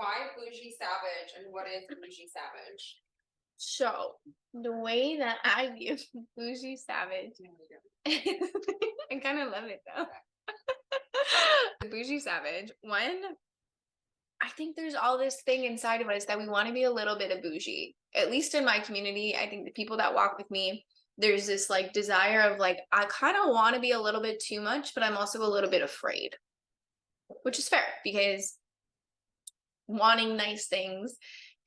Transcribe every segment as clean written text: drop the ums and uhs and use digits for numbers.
why bougie savage and what is bougie savage? So the way that I view bougie savage, I kind of love it though. The bougie savage, one, I think there's all this thing inside of us that we want to be a little bit of bougie. At least in my community, I think the people that walk with me, there's this like desire of like, I kind of want to be a little bit too much, but I'm also a little bit afraid, which is fair because wanting nice things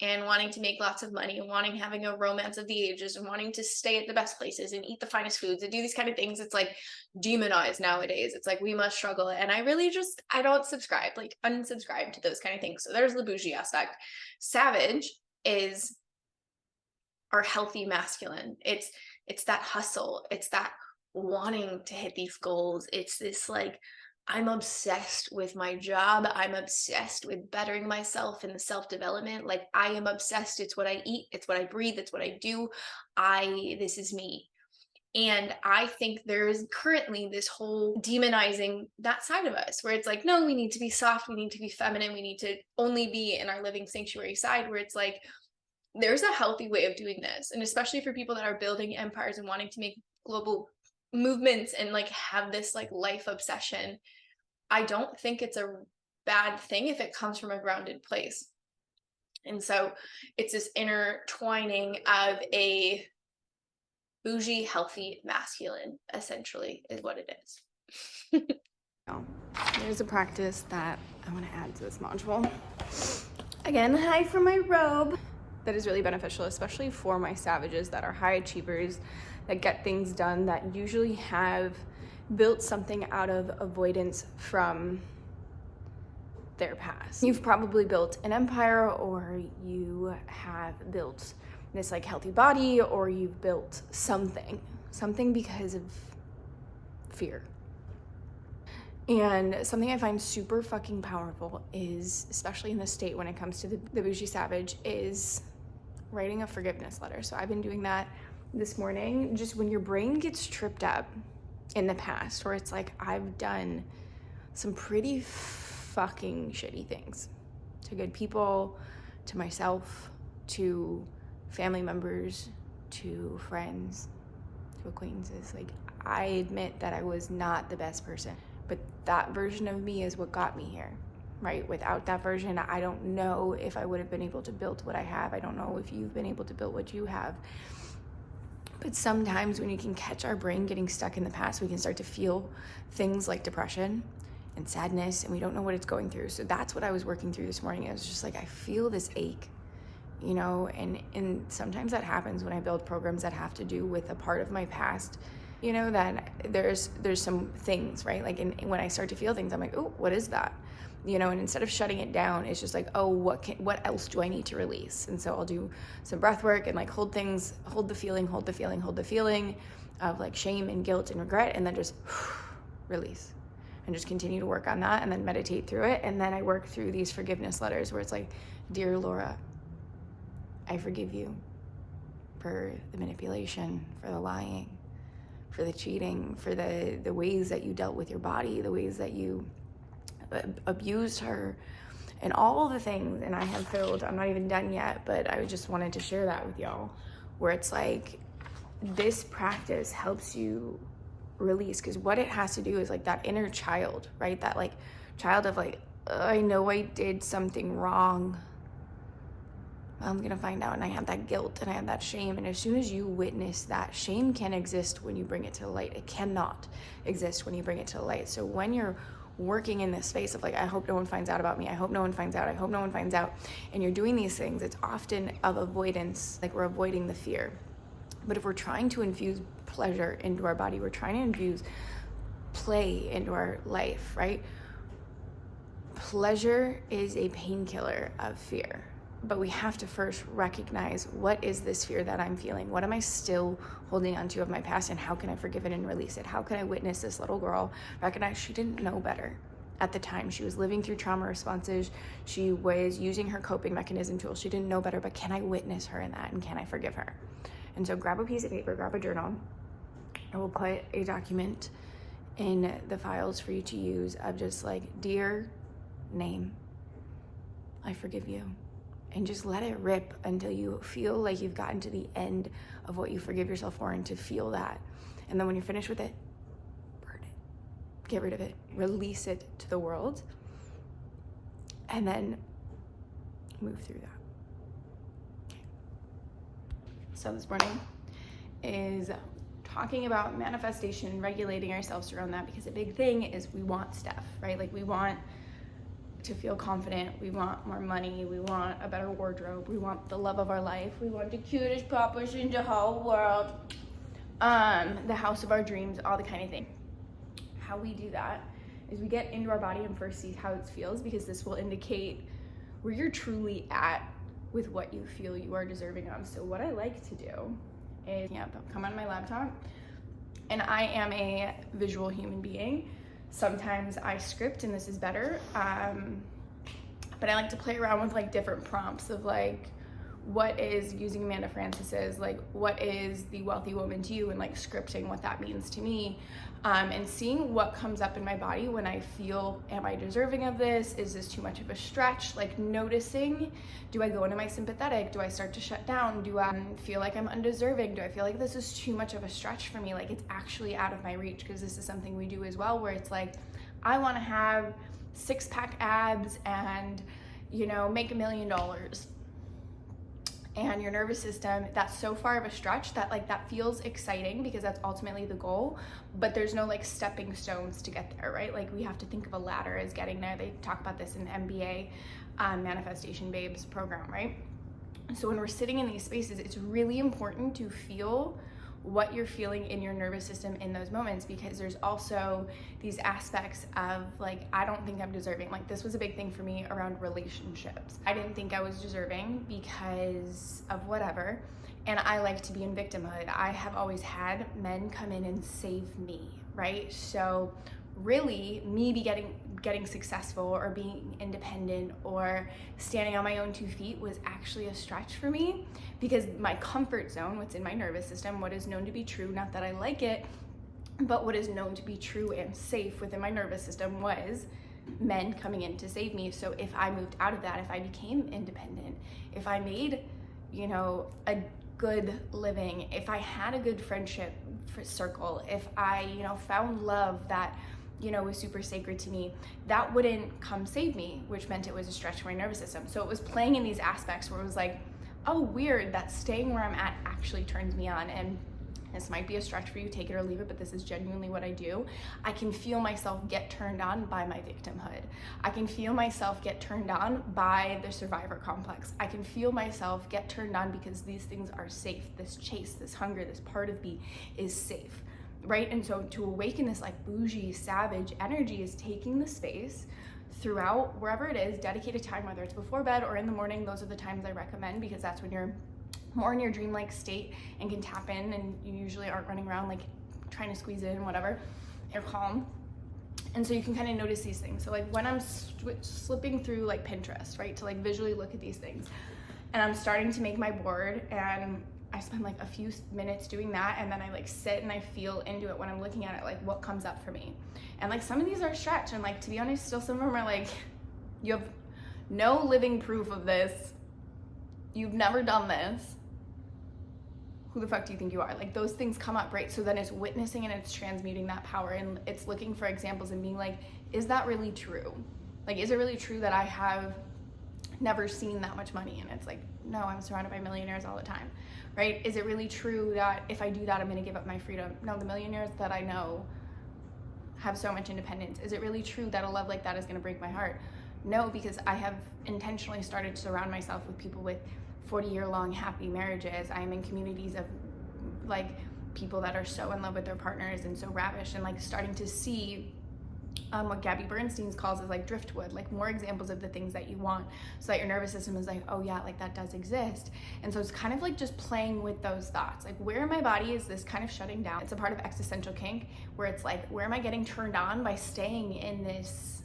and wanting to make lots of money and wanting having a romance of the ages and wanting to stay at the best places and eat the finest foods and do these kind of things, it's like demonized nowadays. It's like we must struggle, and I really just, I don't subscribe, like unsubscribe to those kind of things. So there's the bougie aspect. Savage is our healthy masculine. It's that hustle, it's that wanting to hit these goals. It's this like, I'm obsessed with my job. I'm obsessed with bettering myself in the self-development. Like I am obsessed. It's what I eat, it's what I breathe, it's what I do. This is me. And I think there is currently this whole demonizing that side of us where it's like, no, we need to be soft, we need to be feminine, we need to only be in our living sanctuary side, where it's like, there's a healthy way of doing this. And especially for people that are building empires and wanting to make global movements and like have this like life obsession, I don't think it's a bad thing if it comes from a grounded place. And so it's this intertwining of a bougie, healthy masculine, essentially, is what it is. There's a practice that I want to add to this module. Again, hi from my robe. That is really beneficial, especially for my savages that are high achievers, that get things done, that usually have built something out of avoidance from their past. You've probably built an empire, or you have built this like healthy body, or you've built something because of fear. And something I find super fucking powerful is, especially in this state when it comes to the bougie savage, is writing a forgiveness letter. So I've been doing that this morning. Just when your brain gets tripped up in the past, where it's like, I've done some pretty fucking shitty things to good people, to myself, to family members, to friends, to acquaintances. Like, I admit that I was not the best person, but that version of me is what got me here, right? Without that version, I don't know if I would have been able to build what I have. I don't know if you've been able to build what you have. But sometimes when you can catch our brain getting stuck in the past, we can start to feel things like depression and sadness, and we don't know what it's going through. So that's what I was working through this morning. It was just like, I feel this ache, you know, and sometimes that happens when I build programs that have to do with a part of my past, you know, that there's some things, right? Like, when I start to feel things, I'm like, oh, what is that? You know, and instead of shutting it down, it's just like, oh, what else do I need to release? And so I'll do some breath work and like hold the feeling of like shame and guilt and regret, and then just release, and just continue to work on that, and then meditate through it. And then I work through these forgiveness letters where it's like, dear Laura, I forgive you for the manipulation, for the lying, for the cheating, for the ways that you dealt with your body, the ways that you abused her, and all the things. And I have filled, I'm not even done yet, but I just wanted to share that with y'all, where it's like, this practice helps you release, because what it has to do is like that inner child, right? That like child of like, I know I did something wrong, I'm gonna find out, and I have that guilt and I have that shame. And as soon as you witness that, shame can exist when you bring it to the light. It cannot exist when you bring it to the light. So when you're working in this space of like, I hope no one finds out about me, I hope no one finds out, I hope no one finds out, and you're doing these things, it's often of avoidance, like we're avoiding the fear. But if we're trying to infuse pleasure into our body, we're trying to infuse play into our life, right? Pleasure is a painkiller of fear. But we have to first recognize, what is this fear that I'm feeling? What am I still holding onto of my past, and how can I forgive it and release it? How can I witness this little girl recognize she didn't know better at the time? She was living through trauma responses. She was using her coping mechanism tools. She didn't know better, but can I witness her in that, and can I forgive her? And so grab a piece of paper, grab a journal. I will put a document in the files for you to use of just like, dear name, I forgive you. And just let it rip until you feel like you've gotten to the end of what you forgive yourself for, and to feel that. And then when you're finished with it, burn it. Get rid of it. Release it to the world. And then move through that. Okay. So this morning is talking about manifestation, regulating ourselves around that, because a big thing is we want stuff, right? Like we want to feel confident, we want more money, we want a better wardrobe, we want the love of our life, we want the cutest papas in the whole world, the house of our dreams, all the kind of thing. How we do that is we get into our body and first see how it feels, because this will indicate where you're truly at with what you feel you are deserving of. So what I like to do is, come on my laptop, and I am a visual human being. Sometimes I script, and this is better, but I like to play around with like different prompts of like, what is, using Amanda Francis's, like, what is the wealthy woman to you, and like scripting what that means to me, and seeing what comes up in my body when I feel, am I deserving of this? Is this too much of a stretch? Like noticing, do I go into my sympathetic? Do I start to shut down? Do I feel like I'm undeserving? Do I feel like this is too much of a stretch for me? Like it's actually out of my reach, because this is something we do as well, where it's like, I want to have 6-pack abs and, make $1 million. And your nervous system, that's so far of a stretch that like that feels exciting, because that's ultimately the goal, but there's no like stepping stones to get there, right? Like we have to think of a ladder as getting there. They talk about this in the MBA Manifestation Babes program, right? So when we're sitting in these spaces, it's really important to feel what you're feeling in your nervous system in those moments, because there's also these aspects of like, I don't think I'm deserving. Like this was a big thing for me around relationships. I didn't think I was deserving because of whatever, and I like to be in victimhood. I have always had men come in and save me, right? So really me getting successful or being independent or standing on my own 2 feet was actually a stretch for me, because my comfort zone, what's in my nervous system, what is known to be true, not that I like it, but what is known to be true and safe within my nervous system was men coming in to save me. So if I moved out of that, if I became independent, if I made, a good living, if I had a good friendship circle, if I, found love that, was super sacred to me, that wouldn't come save me, which meant it was a stretch for my nervous system. So it was playing in these aspects where it was like, oh, weird, that staying where I'm at actually turns me on. And this might be a stretch for you, take it or leave it, but this is genuinely what I do. I can feel myself get turned on by my victimhood. I can feel myself get turned on by the survivor complex. I can feel myself get turned on because these things are safe. This chase, this hunger, this part of me is safe, right? And so to awaken this like bougie, savage energy is taking the space throughout wherever it is, dedicated time, whether it's before bed or in the morning. Those are the times I recommend, because that's when you're more in your dreamlike state and can tap in, and you usually aren't running around like trying to squeeze in, whatever. You're calm. And so you can kind of notice these things. So like when I'm slipping through like Pinterest, right, to like visually look at these things, and I'm starting to make my board, and I spend like a few minutes doing that, and then I like sit and I feel into it when I'm looking at it, like what comes up for me. And like some of these are a stretch, and like to be honest, still some of them are like, you have no living proof of this, you've never done this, who the fuck do you think you are? Like those things come up, right? So then it's witnessing and it's transmuting that power, and it's looking for examples and being like, is that really true? Like, is it really true that I have never seen that much money? And it's like, no, I'm surrounded by millionaires all the time, right? Is it really true that if I do that, I'm gonna give up my freedom? No, the millionaires that I know have so much independence. Is it really true that a love like that is gonna break my heart? No, because I have intentionally started to surround myself with people with 40-year-long happy marriages. I am in communities of like people that are so in love with their partners and so ravish, and like starting to see what Gabby Bernstein's calls is like driftwood, like more examples of the things that you want, so that your nervous system is like, oh yeah, like that does exist. And so it's kind of like just playing with those thoughts, like where in my body is this kind of shutting down? It's a part of existential kink, where it's like, where am I getting turned on by staying in this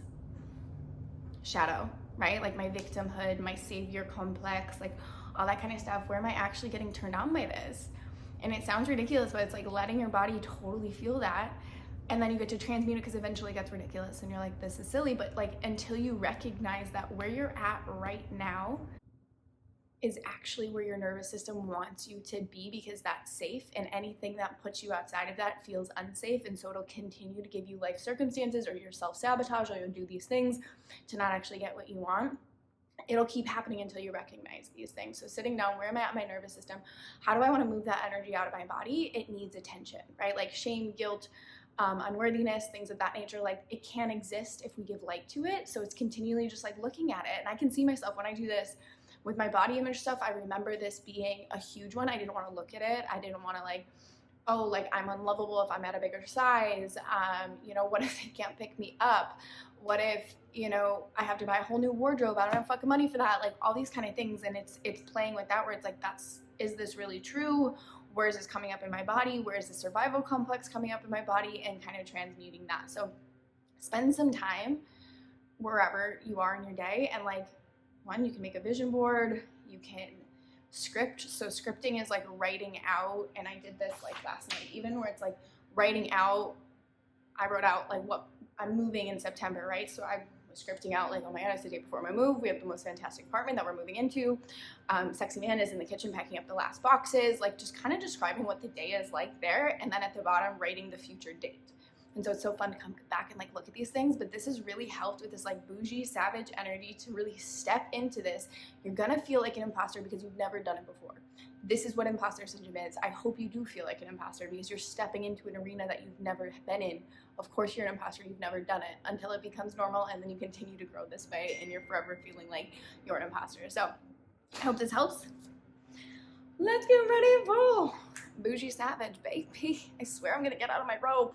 shadow, right? Like my victimhood, my savior complex, like all that kind of stuff. Where am I actually getting turned on by this? And it sounds ridiculous, but it's like letting your body totally feel that, and then you get to transmute it because eventually it gets ridiculous and you're like, this is silly. But like, until you recognize that where you're at right now is actually where your nervous system wants you to be, because that's safe, and anything that puts you outside of that feels unsafe, and so it'll continue to give you life circumstances, or you'll self-sabotage, or you'll do these things to not actually get what you want. It'll keep happening until you recognize these things. So sitting down, where am I at in my nervous system? How do I want to move that energy out of my body? It needs attention, right? Like shame, guilt, unworthiness, things of that nature. Like, it can't exist if we give light to it. So it's continually just like looking at it. And I can see myself when I do this with my body image stuff. I remember this being a huge one. I didn't want to look at it. I didn't want to like, oh, like I'm unlovable if I'm at a bigger size. You know, what if they can't pick me up? What if, you know, I have to buy a whole new wardrobe? I don't have fucking money for that. Like all these kind of things. And it's playing with that, where it's like, is this really true? Where is this coming up in my body? Where is the survival complex coming up in my body? And kind of transmuting that. So spend some time wherever you are in your day, and like, one, you can make a vision board, you can script. So scripting is like writing out, and I did this like last night even, where it's like writing out, I wrote out like what I'm moving in September, right? So I was scripting out like, oh my God, it's the day before my move. We have the most fantastic apartment that we're moving into. Sexy man is in the kitchen packing up the last boxes, like just kind of describing what the day is like there. And then at the bottom, writing the future date. And so it's so fun to come back and like look at these things. But this has really helped with this like bougie, savage energy to really step into this. You're gonna feel like an imposter because you've never done it before. This is what imposter syndrome is. I hope you do feel like an imposter, because you're stepping into an arena that you've never been in. Of course you're an imposter, you've never done it, until it becomes normal, and then you continue to grow this way and you're forever feeling like you're an imposter. So I hope this helps. Let's get ready and roll. Bougie savage, baby. I swear I'm gonna get out of my robe.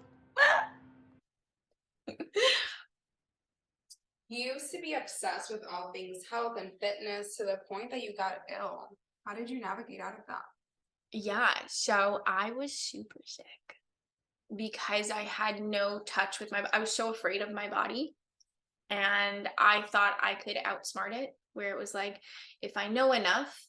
You used to be obsessed with all things health and fitness to the point that you got ill. How did you navigate out of that? Yeah, so I was super sick because I had no touch with I was so afraid of my body, and I thought I could outsmart it, where it was like, if I know enough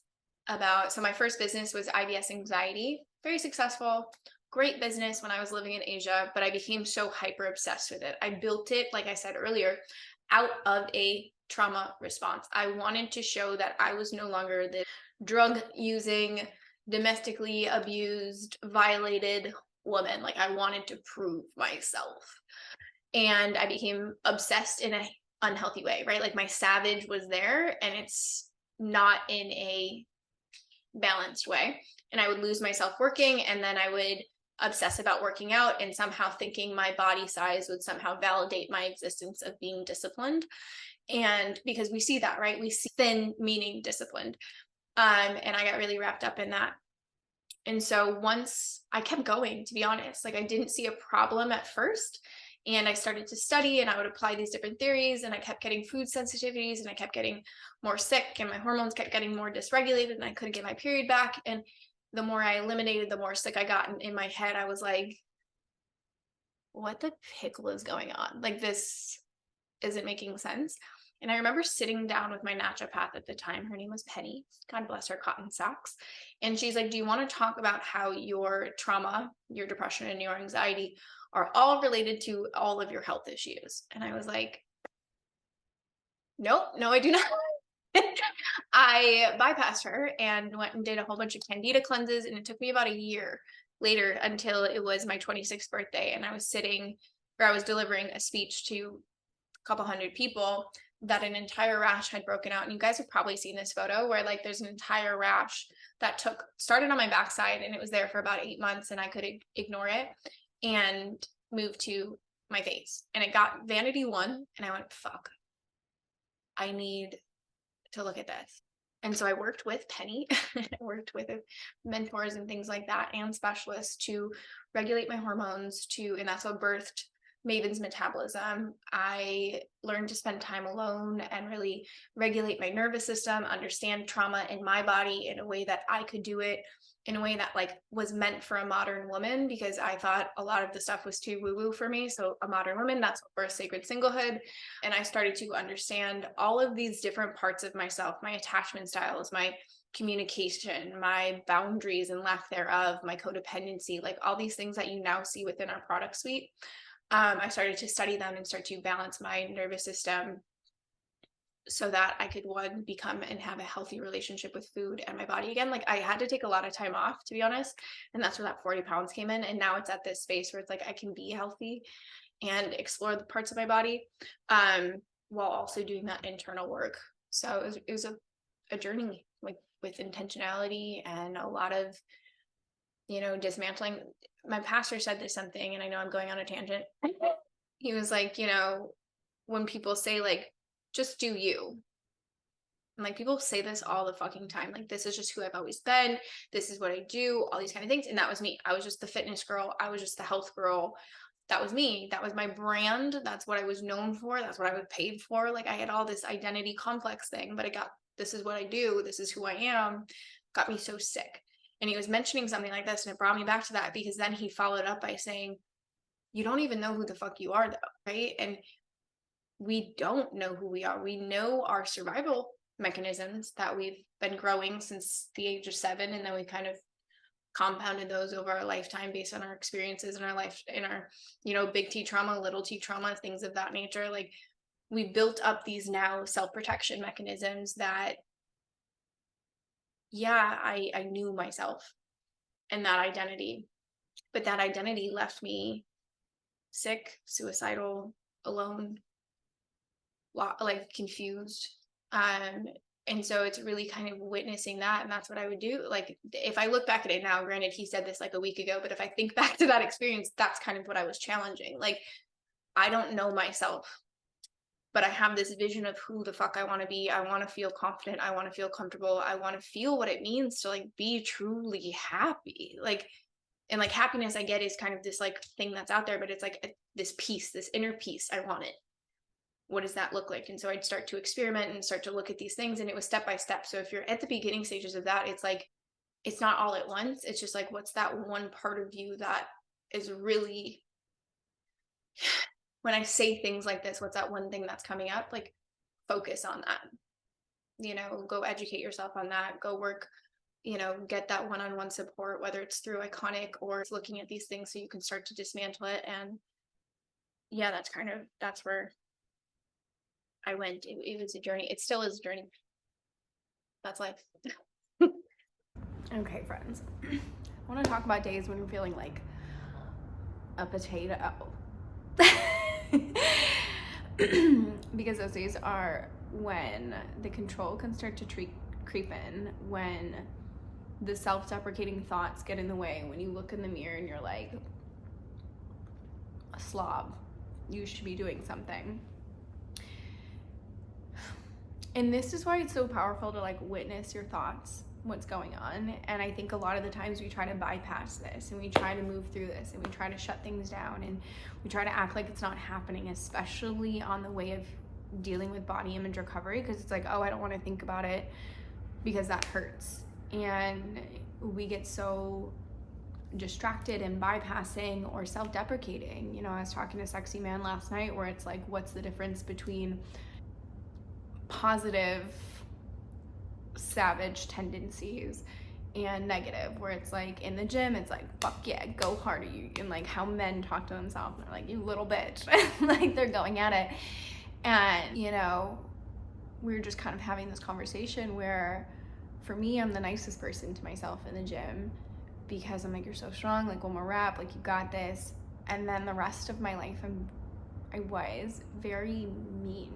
about, so my first business was IBS anxiety, very successful, great business when I was living in Asia, but I became so hyper obsessed with it. I built it, like I said earlier, out of a trauma response. I wanted to show that I was no longer the drug using, domestically abused, violated woman. Like, I wanted to prove myself. And I became obsessed in an unhealthy way, right? Like, my savage was there, and it's not in a balanced way. And I would lose myself working, and then I would obsess about working out, and somehow thinking my body size would somehow validate my existence of being disciplined. And because we see that, right? We see thin meaning disciplined. And I got really wrapped up in that. And so once I kept going, to be honest, like, I didn't see a problem at first, and I started to study, and I would apply these different theories, and I kept getting food sensitivities, and I kept getting more sick, and my hormones kept getting more dysregulated, and I couldn't get my period back. And the more I eliminated, the more sick I got. And in my head, I was like, what the pickle is going on? Like, this isn't making sense. And I remember sitting down with my naturopath at the time. Her name was Penny. God bless her cotton socks. And she's like, do you want to talk about how your trauma, your depression, and your anxiety are all related to all of your health issues? And I was like, nope, no, I do not. I bypassed her and went and did a whole bunch of candida cleanses. And it took me about a year later until it was my 26th birthday. And I was delivering a speech to a couple hundred people, that an entire rash had broken out. And you guys have probably seen this photo where, like, there's an entire rash that started on my backside, and it was there for about 8 months, and I could ignore it, and moved to my face. And it got vanity 1, and I went, fuck, I need to look at this. And so I worked with Penny, I worked with mentors and things like that, and specialists, to regulate my hormones, and that's what birthed Maven's Metabolism. I learned to spend time alone and really regulate my nervous system, understand trauma in my body in a way that I could do it in a way that, like, was meant for a modern woman, because I thought a lot of the stuff was too woo-woo for me. So a modern woman, that's what birthed Sacred Singlehood. And I started to understand all of these different parts of myself, my attachment styles, my communication, my boundaries and lack thereof, my codependency, like all these things that you now see within our product suite. I started to study them and start to balance my nervous system so that I could, one, become and have a healthy relationship with food and my body again. Like, I had to take a lot of time off, to be honest. And that's where that 40 pounds came in. And now it's at this space where it's like I can be healthy and explore the parts of my body, while also doing that internal work. So it was a journey, like, with intentionality and a lot of, dismantling. My pastor said this something, and I know I'm going on a tangent. He was like, when people say, like, just do you. And, like, people say this all the fucking time. Like, this is just who I've always been. This is what I do, all these kind of things. And that was me. I was just the fitness girl. I was just the health girl. That was me. That was my brand. That's what I was known for. That's what I was paid for. Like, I had all this identity complex thing, but this is what I do. This is who I am. Got me so sick. And he was mentioning something like this, and it brought me back to that, because then he followed up by saying, you don't even know who the fuck you are, though, right? And we don't know who we are. We know our survival mechanisms that we've been growing since the age of 7, and then we kind of compounded those over our lifetime based on our experiences in our life, in our, big T trauma, little T trauma, things of that nature. Like, we built up these now self-protection mechanisms that, I knew myself and that identity, but that identity left me sick, suicidal, alone, like, confused. And so it's really kind of witnessing that. And that's what I would do. Like, if I look back at it now, granted, he said this like a week ago, but if I think back to that experience, that's kind of what I was challenging. Like, I don't know myself, but I have this vision of who the fuck I want to be. I want to feel confident. I want to feel comfortable. I want to feel what it means to, like, be truly happy. Like, and, like, happiness, I get, is kind of this, like, thing that's out there, but it's like this peace, this inner peace. I want it. What does that look like? And so I'd start to experiment and start to look at these things, and it was step by step. So if you're at the beginning stages of that, it's like, it's not all at once. It's just like, what's that one part of you that is really, when I say things like this, what's that one thing that's coming up? Like, focus on that, go educate yourself on that, go work, get that one-on-one support, whether it's through Iconic or it's looking at these things so you can start to dismantle it. And that's where I went. It was a journey. It still is a journey. That's life. Okay, friends. I want to talk about days when you're feeling like a potato. Because those days are when the control can start to creep in, when the self-deprecating thoughts get in the way, when you look in the mirror and you're like, a slob, you should be doing something. And this is why it's so powerful to, like, witness your thoughts, what's going on. And I think a lot of the times we try to bypass this, and we try to move through this, and we try to shut things down, and we try to act like it's not happening, especially on the way of dealing with body image recovery, because it's like, oh, I don't want to think about it because that hurts. And we get so distracted and bypassing or self-deprecating. I was talking to Sexy Man last night, where it's like, what's the difference between positive savage tendencies and negative, where it's like, in the gym, it's like, fuck yeah, go harder, you, and like how men talk to themselves, they're like, you little bitch. Like, they're going at it. And we were just kind of having this conversation where, for me, I'm the nicest person to myself in the gym, because I'm like, you're so strong, like, one more rep, like, you got this. And then the rest of my life, I was very mean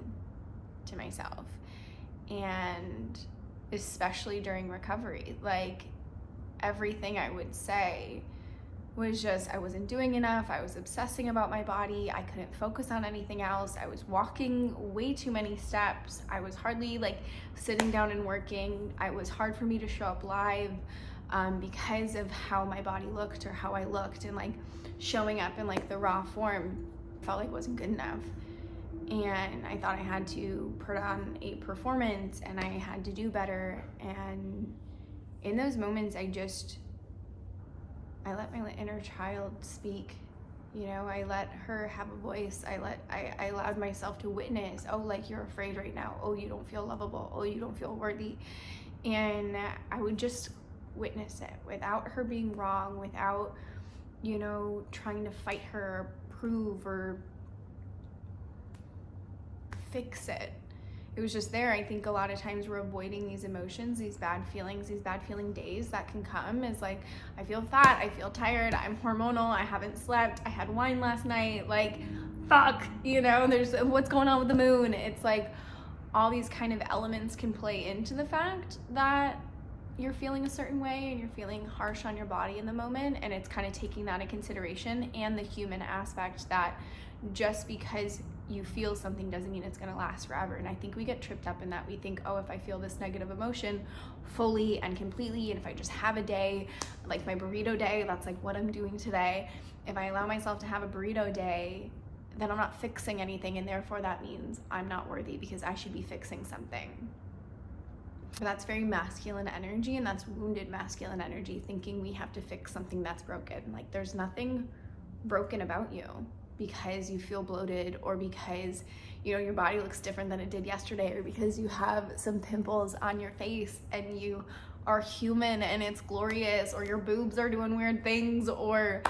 to myself, and especially during recovery, like, everything I would say was just, I wasn't doing enough. I was obsessing about my body. I couldn't focus on anything else. I was walking way too many steps. I was hardly, like, sitting down and working. It was hard for me to show up live because of how my body looked or how I looked, and, like, showing up in, like, the raw form felt like it wasn't good enough. And I thought I had to put on a performance, and I had to do better. And in those moments, I let my inner child speak. I let her have a voice. I allowed myself to witness, oh, like, you're afraid right now. Oh, you don't feel lovable. Oh, you don't feel worthy. And I would just witness it without her being wrong, without, trying to fight her, prove or fix it. It was just there. I think a lot of times we're avoiding these emotions, these bad feelings, these bad feeling days that can come is like, I feel fat, I feel tired, I'm hormonal, I haven't slept, I had wine last night, like, fuck, you know, there's what's going on with the moon. It's like all these kind of elements can play into the fact that you're feeling a certain way and you're feeling harsh on your body in the moment, and it's kind of taking that into consideration, and the human aspect that just because you feel something doesn't mean it's going to last forever. And I think we get tripped up in that. We think, oh, if I feel this negative emotion fully and completely, and if I just have a day like my burrito day, that's like what I'm doing today, if I allow myself to have a burrito day, then I'm not fixing anything, and therefore that means I'm not worthy because I should be fixing something. But that's very masculine energy, and that's wounded masculine energy, thinking we have to fix something that's broken. Like, there's nothing broken about you because you feel bloated, or because, you know, your body looks different than it did yesterday, or because you have some pimples on your face and you are human and it's glorious, or your boobs are doing weird things, or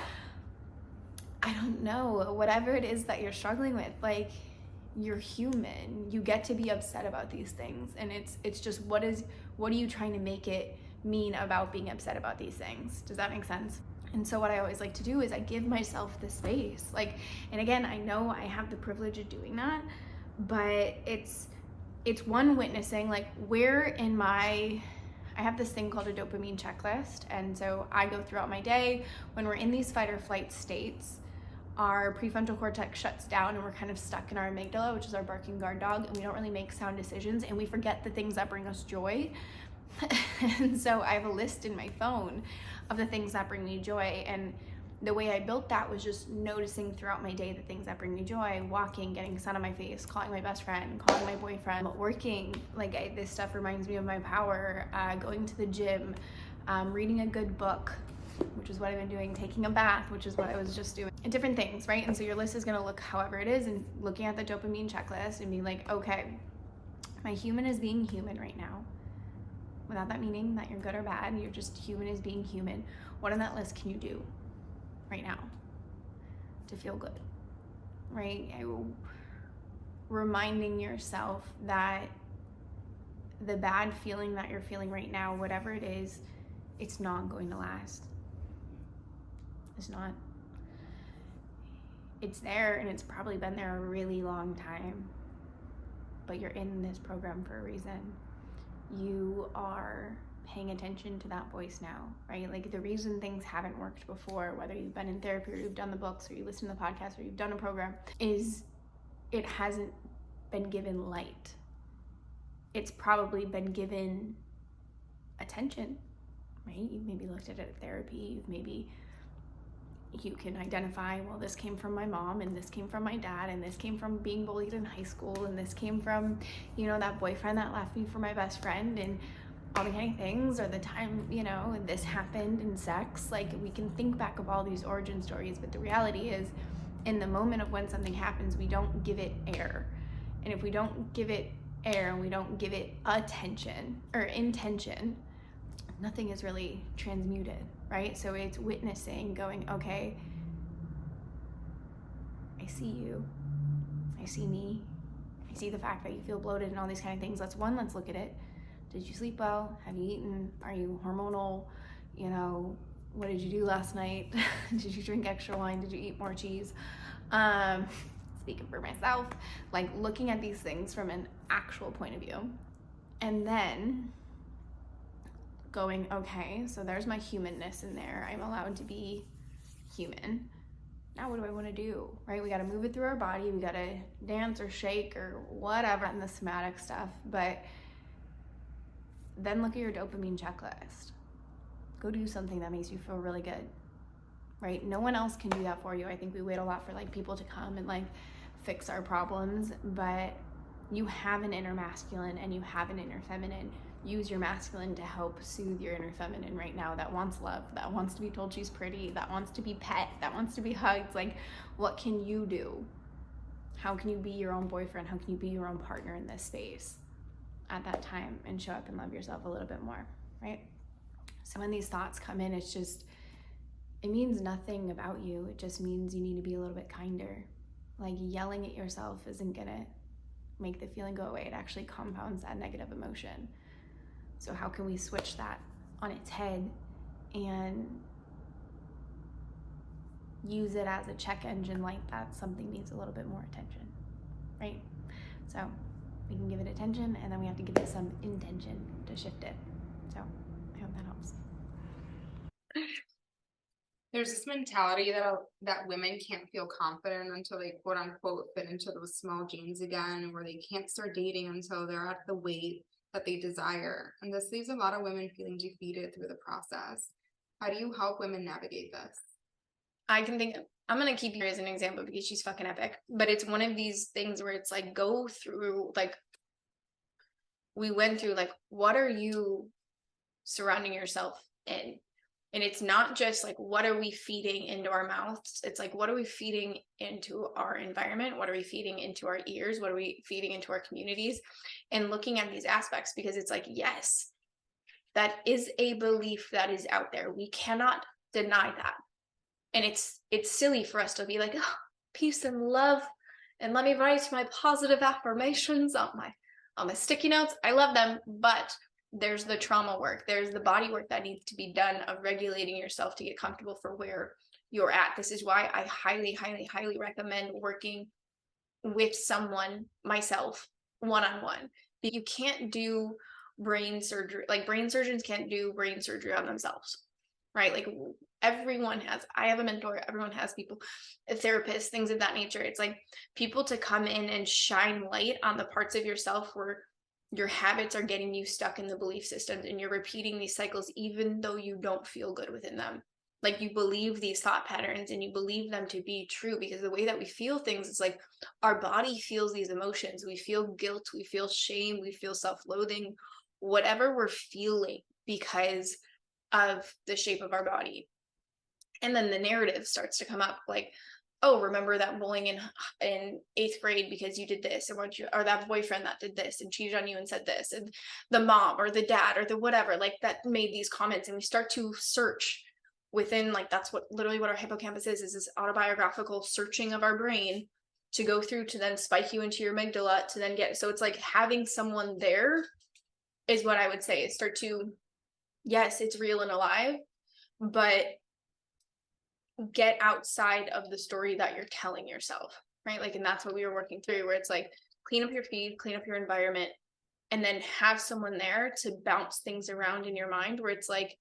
I don't know, whatever it is that you're struggling with. Like, you're human. You get to be upset about these things, and it's just what are you trying to make it mean about being upset about these things? Does that make sense? And so what I always like to do is I give myself the space. Like, and again, I know I have the privilege of doing that, but it's one, witnessing, like, where in my, I have this thing called a dopamine checklist. And so I go throughout my day, when we're in these fight or flight states, our prefrontal cortex shuts down and we're kind of stuck in our amygdala, which is our barking guard dog, and we don't really make sound decisions, and we forget the things that bring us joy. And so I have a list in my phone of the things that bring me joy, and the way I built that was just noticing throughout my day the things that bring me joy: walking, getting sun on my face, calling my best friend, calling my boyfriend, working, like this stuff reminds me of my power, going to the gym, reading a good book, which is what I've been doing, taking a bath, which is what I was just doing, and different things, right? And so your list is gonna look however it is, and looking at the dopamine checklist and being like, okay, my human is being human right now, without that meaning that you're good or bad. You're just human is being human. What on that list can you do right now to feel good, right? Reminding yourself that the bad feeling that you're feeling right now, whatever it is, it's not going to last. It's not. It's there, and it's probably been there a really long time, but you're in this program for a reason. You are paying attention to that voice now, right? Like, the reason things haven't worked before, whether you've been in therapy or you've done the books or you listen to the podcast or you've done a program, is it hasn't been given light. It's probably been given attention, right? You've maybe looked at it at therapy. You can identify, well, this came from my mom, and this came from my dad, and this came from being bullied in high school, and this came from, you know, that boyfriend that left me for my best friend, and all the kind of things, or the time, you know, this happened in sex. Like, we can think back of all these origin stories, but the reality is, in the moment of when something happens, we don't give it air. And if we don't give it air, and we don't give it attention or intention, nothing is really transmuted, right? So it's witnessing, going, okay, I see you, I see me, I see the fact that you feel bloated and all these kind of things. Let's look at it. Did you sleep well? Have you eaten? Are you hormonal? You know, what did you do last night? Did you drink extra wine? Did you eat more cheese? Speaking for myself, like, looking at these things from an actual point of view, and then going, okay, so there's my humanness in there. I'm allowed to be human. Now what do I want to do, right? We got to move it through our body. We got to dance or shake or whatever in the somatic stuff. But then look at your dopamine checklist. Go do something that makes you feel really good, right? No one else can do that for you. I think we wait a lot for, like, people to come and, like, fix our problems, but you have an inner masculine and you have an inner feminine. Use your masculine to help soothe your inner feminine right now that wants love, that wants to be told she's pretty, that wants to be pet, that wants to be hugged. Like, what can you do? How can you be your own boyfriend? How can you be your own partner in this space at that time and show up and love yourself a little bit more, right? So when these thoughts come in, it's just it means nothing about you. It just means you need to be a little bit kinder. Like, yelling at yourself isn't gonna make the feeling go away. It actually compounds that negative emotion. So how can we switch that on its head and use it as a check engine light that something needs a little bit more attention, right? So we can give it attention, and then we have to give it some intention to shift it. So I hope that helps. There's this mentality that women can't feel confident until they quote unquote fit into those small jeans again, or they can't start dating until they're at the weight that they desire. And this leaves a lot of women feeling defeated through the process. How do you help women navigate this? I'm gonna keep her as an example because she's fucking epic. But it's one of these things where it's like, go through, like, we went through, like, what are you surrounding yourself in? And it's not just like, what are we feeding into our mouths? It's like, what are we feeding into our environment? What are we feeding into our ears? What are we feeding into our communities? And looking at these aspects, because it's like, yes, that is a belief that is out there. We cannot deny that. And it's silly for us to be like, oh, peace and love, and let me write my positive affirmations on my sticky notes. I love them, but there's the trauma work, there's the body work that needs to be done of regulating yourself to get comfortable for where you're at. This is why I highly, highly, highly recommend working with someone, myself, one-on-one. You can't do brain surgery, like, brain surgeons can't do brain surgery on themselves, right? Like, I have a mentor, everyone has people, a therapist, things of that nature. It's like, people to come in and shine light on the parts of yourself where your habits are getting you stuck in the belief systems, and you're repeating these cycles even though you don't feel good within them. Like, you believe these thought patterns and you believe them to be true, because the way that we feel things is like, our body feels these emotions. We feel guilt, we feel shame, we feel self-loathing, whatever we're feeling because of the shape of our body. And then the narrative starts to come up, like, oh, remember that bullying in 8th grade because you did this, or that boyfriend that did this and cheated on you and said this, and the mom or the dad or the whatever, like, that made these comments. And we start to search within, like, that's literally what our hippocampus is this autobiographical searching of our brain to go through to then spike you into your amygdala to then get. So it's like, having someone there is what I would say, is start to, yes, it's real and alive, but get outside of the story that you're telling yourself, right? Like, and that's what we were working through, where it's like, clean up your feed, clean up your environment, and then have someone there to bounce things around in your mind, where it's like,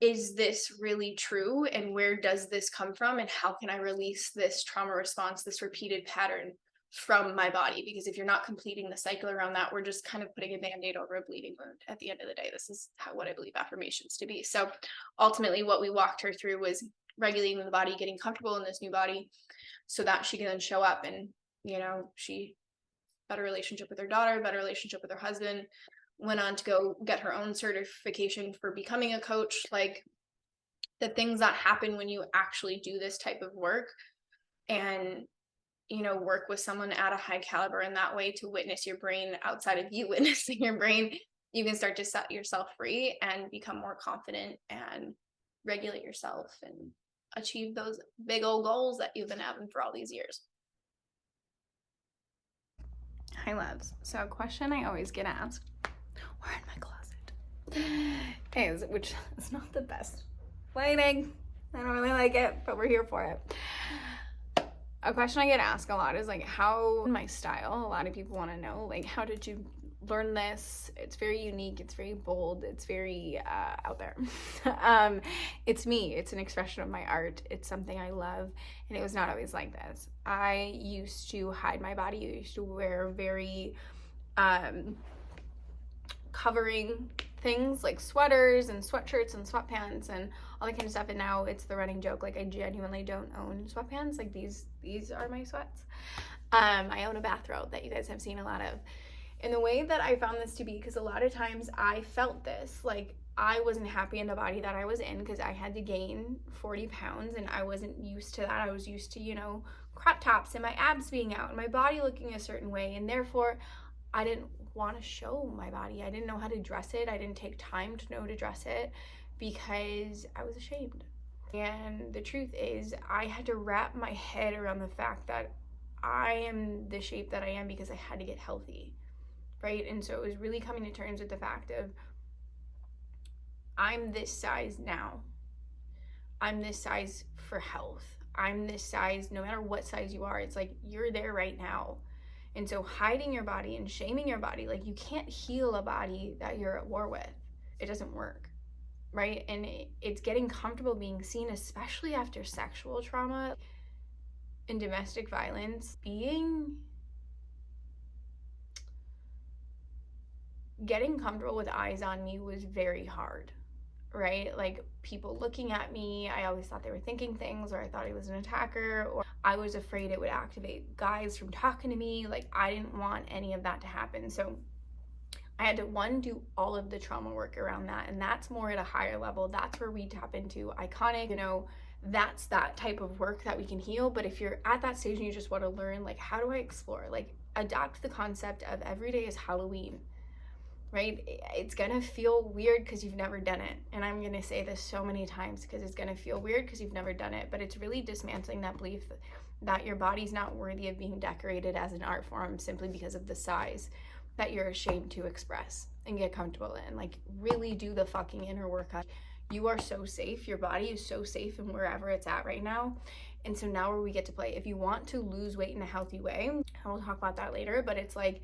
is this really true? And where does this come from? And how can I release this trauma response, this repeated pattern from my body? Because if you're not completing the cycle around that, we're just kind of putting a band-aid over a bleeding wound at the end of the day. This is what I believe affirmations to be. So ultimately what we walked her through was regulating the body, getting comfortable in this new body so that she can then show up and, she better relationship with her daughter, better relationship with her husband, went on to go get her own certification for becoming a coach. Like, the things that happen when you actually do this type of work and work with someone at a high caliber in that way, to witness your brain outside of you witnessing your brain, you can start to set yourself free and become more confident and regulate yourself and achieve those big old goals that you've been having for all these years. Hi, loves. So a question I always get asked, where in my closet, is, which is not the best lighting. I don't really like it, but we're here for it. A question I get asked a lot is like, how my style. A lot of people want to know, like, how did you learn this? It's very unique, it's very bold, it's very out there. It's me, it's an expression of my art, it's something I love, and it was not always like this. I used to hide my body. I used to wear very covering things like sweaters and sweatshirts and sweatpants and all that kind of stuff, and now it's the running joke. Like, I genuinely don't own sweatpants. Like, these are my sweats. I own a bathrobe that you guys have seen a lot of. And the way that I found this to be, because a lot of times I felt this, like, I wasn't happy in the body that I was in because I had to gain 40 pounds and I wasn't used to that. I was used to, crop tops and my abs being out and my body looking a certain way, and therefore I didn't want to show my body. I didn't know how to dress it. I didn't take time to know to dress it. because I was ashamed. And the truth is, I had to wrap my head around the fact that I am the shape that I am because I had to get healthy, right? And so it was really coming to terms with the fact of, I'm this size now. I'm this size for health. I'm this size no matter what size you are. It's like, you're there right now. And so hiding your body and shaming your body, like, you can't heal a body that you're at war with. It doesn't work, right? And it's getting comfortable being seen, especially after sexual trauma and domestic violence. Getting comfortable with eyes on me was very hard, right? Like, people looking at me, I always thought they were thinking things, or I thought I was an attacker, or I was afraid it would activate guys from talking to me. Like, I didn't want any of that to happen. So I had to, do all of the trauma work around that. And that's more at a higher level. That's where we tap into iconic, that's that type of work that we can heal. But if you're at that stage and you just want to learn, like, how do I explore? Like, adapt the concept of every day is Halloween, right? It's gonna feel weird because you've never done it. And I'm gonna say this so many times because it's gonna feel weird because you've never done it. But it's really dismantling that belief that your body's not worthy of being decorated as an art form simply because of the size that you're ashamed to express and get comfortable in. Like, really do the fucking inner workout. You are so safe. Your body is so safe in wherever it's at right now. And so now where we get to play, if you want to lose weight in a healthy way, and we'll talk about that later, but it's like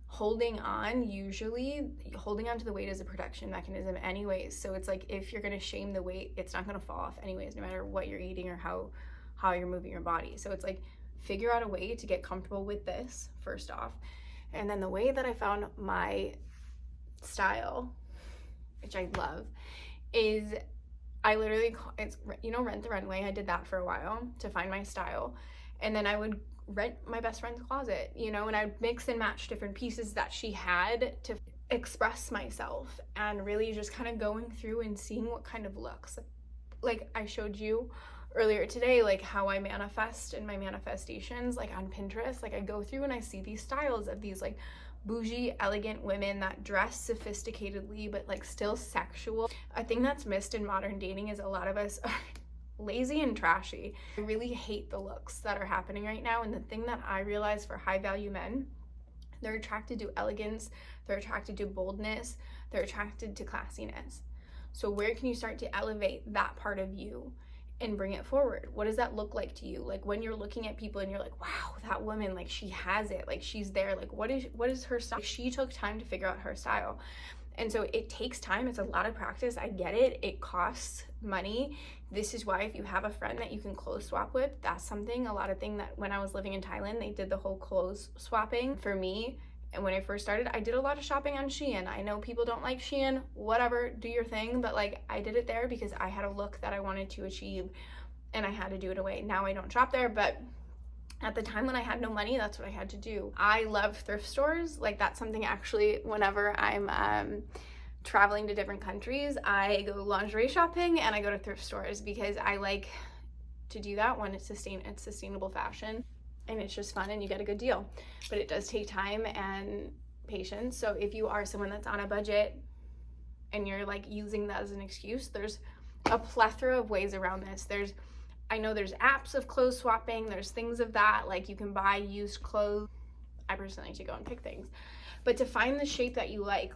holding on to the weight is a protection mechanism anyways. So it's like, if you're going to shame the weight, it's not going to fall off anyways, no matter what you're eating or how you're moving your body. So it's like, figure out a way to get comfortable with this first off. And then the way that I found my style, which I love, is I literally, Rent the Runway. I did that for a while to find my style. And then I would rent my best friend's closet, and I'd mix and match different pieces that she had to express myself, and really just kind of going through and seeing what kind of looks. Like I showed you earlier today, like how I manifest in my manifestations, like on Pinterest. Like, I go through and I see these styles of these like bougie, elegant women that dress sophisticatedly but like still sexual. A thing that's missed in modern dating is a lot of us are lazy and trashy. I really hate the looks that are happening right now. And the thing that I realize for high value men, they're attracted to elegance, they're attracted to boldness, they're attracted to classiness. So where can you start to elevate that part of you and bring it forward? What does that look like to you? Like, when you're looking at people and you're like, wow, that woman, like, she has it, like, she's there, like, what is her style? She took time to figure out her style. And so it takes time. It's a lot of practice. I get it. It costs money. This is why if you have a friend that you can clothes swap with, that's something, a lot of thing that when I was living in Thailand, they did the whole clothes swapping for me. And when I first started, I did a lot of shopping on Shein. I know people don't like Shein, whatever, do your thing. But like, I did it there because I had a look that I wanted to achieve and I had to do it away. Now I don't shop there, but at the time when I had no money, that's what I had to do. I love thrift stores. Like, that's something actually, whenever I'm traveling to different countries, I go lingerie shopping and I go to thrift stores because I like to do that when it's sustainable fashion and it's just fun and you get a good deal. But it does take time and patience. So if you are someone that's on a budget and you're like using that as an excuse, there's a plethora of ways around this. I know there's apps of clothes swapping, there's things of that, like you can buy used clothes. I personally like to go and pick things. But to find the shape that you like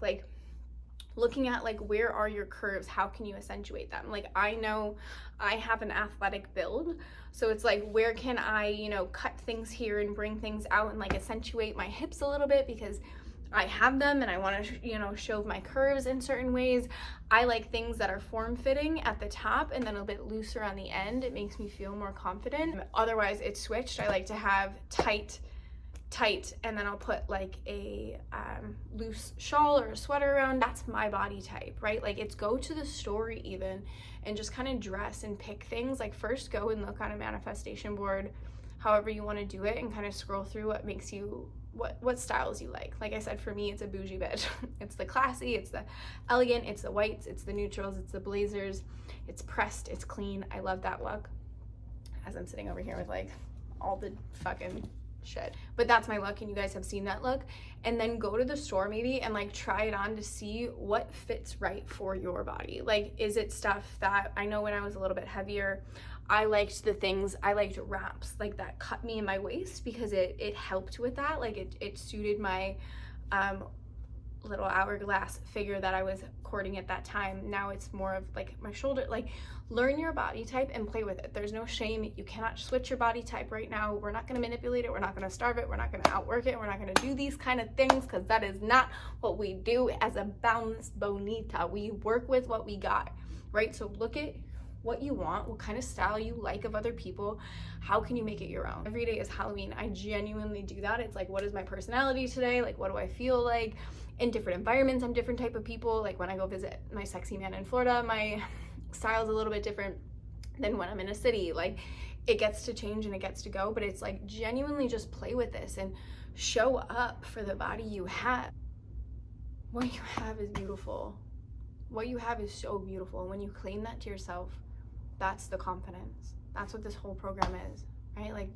looking at like, where are your curves? How can you accentuate them? Like, I know I have an athletic build, so it's like, where can I, cut things here and bring things out and like accentuate my hips a little bit because I have them and I want to, show my curves in certain ways. I like things that are form-fitting at the top and then a bit looser on the end. It makes me feel more confident. Otherwise, it's switched. I like to have tight, and then I'll put like a loose shawl or a sweater around. That's my body type, right? Like, it's go to the store even and just kind of dress and pick things. Like, first go and look on a manifestation board, however you want to do it, and kind of scroll through what makes you what styles you like. Like I said, for me, it's a bougie bitch. It's the classy, it's the elegant, it's the whites, it's the neutrals, it's the blazers, it's pressed, it's clean. I love that look. As I'm sitting over here with like all the fucking shit. But that's my look, and you guys have seen that look. And then go to the store maybe and like try it on to see what fits right for your body. Like, is it stuff that, I know when I was a little bit heavier, I liked wraps like that cut me in my waist because it helped with that. Like it suited my little hourglass figure that I was courting at that time. Now it's more of like my shoulder. Like, learn your body type and play with it. There's no shame. You cannot switch your body type right now. We're not going to manipulate it. We're not going to starve it. We're not going to outwork it. We're not going to do these kind of things, because that is not what we do as a Boundless Bonita. We work with what we got, right? So look at what you want, what kind of style you like of other people. How can you make it your own? Every day is Halloween. I genuinely do that. It's like, what is my personality today? Like, what do I feel like? In different environments, I'm different type of people. Like when I go visit my sexy man in Florida, my style's a little bit different than when I'm in a city. Like, it gets to change and it gets to go, but it's like, genuinely just play with this and show up for the body you have. What you have is beautiful. What you have is so beautiful. And when you claim that to yourself, that's the confidence. That's what this whole program is, right? Like,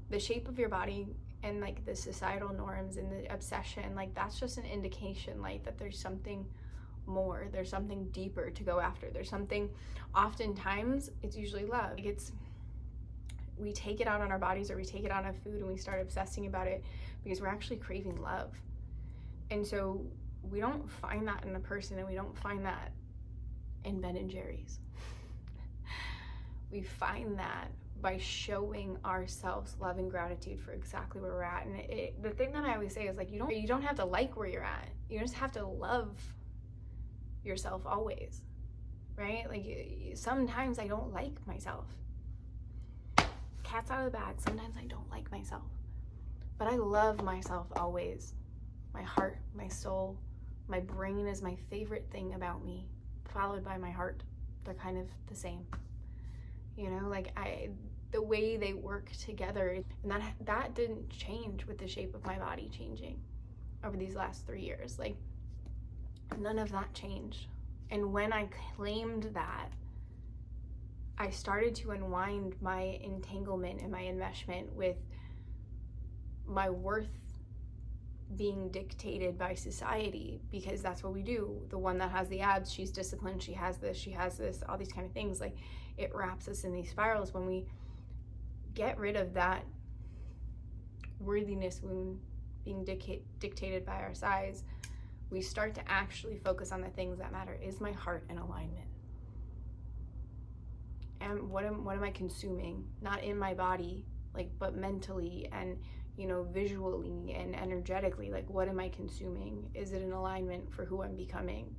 the shape of your body and like the societal norms and the obsession, like that's just an indication like that there's something more, there's something deeper to go after. There's something, oftentimes it's usually love. Like, we take it out on our bodies, or we take it out on food, and we start obsessing about it because we're actually craving love. And so we don't find that in a person, and we don't find that in Ben and Jerry's. We find that by showing ourselves love and gratitude for exactly where we're at. And the thing that I always say is like, you don't have to like where you're at. You just have to love yourself always, right? Like, sometimes I don't like myself. Cat's out of the bag. Sometimes I don't like myself, but I love myself always. My heart, my soul, my brain is my favorite thing about me, followed by my heart. They're kind of the same. You know, like the way they work together, and that didn't change with the shape of my body changing over these last 3 years. Like, none of that changed. And when I claimed that, I started to unwind my entanglement and my enmeshment with my worth being dictated by society, because that's what we do. The one that has the abs, she's disciplined, she has this, all these kind of things. Like, it wraps us in these spirals. When we get rid of that worthiness wound being dictated by our size, we start to actually focus on the things that matter. Is my heart in alignment? And what am I consuming? Not in my body, like, but mentally and, you know, visually and energetically. Like, what am I consuming? Is it in alignment for who I'm becoming